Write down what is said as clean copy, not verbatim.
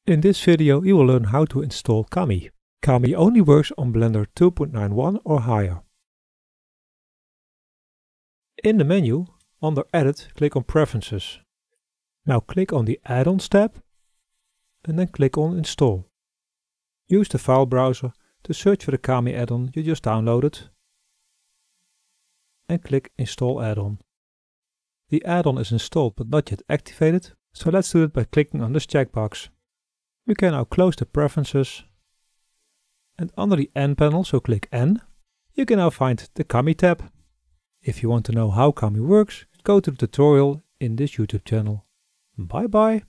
In this video you will learn how to install Kami. Kami only works on Blender 2.91 or higher. In the menu, under Edit, click on Preferences. Now click on the Add-ons tab and then click on Install. Use the file browser to search for the Kami add-on you just downloaded and click Install add-on. The add-on is installed but not yet activated, so let's do it by clicking on this checkbox. You can now close the preferences, and under the N panel, so click N, you can now find the Kami tab. If you want to know how Kami works, go to the tutorial in this YouTube channel. Bye bye!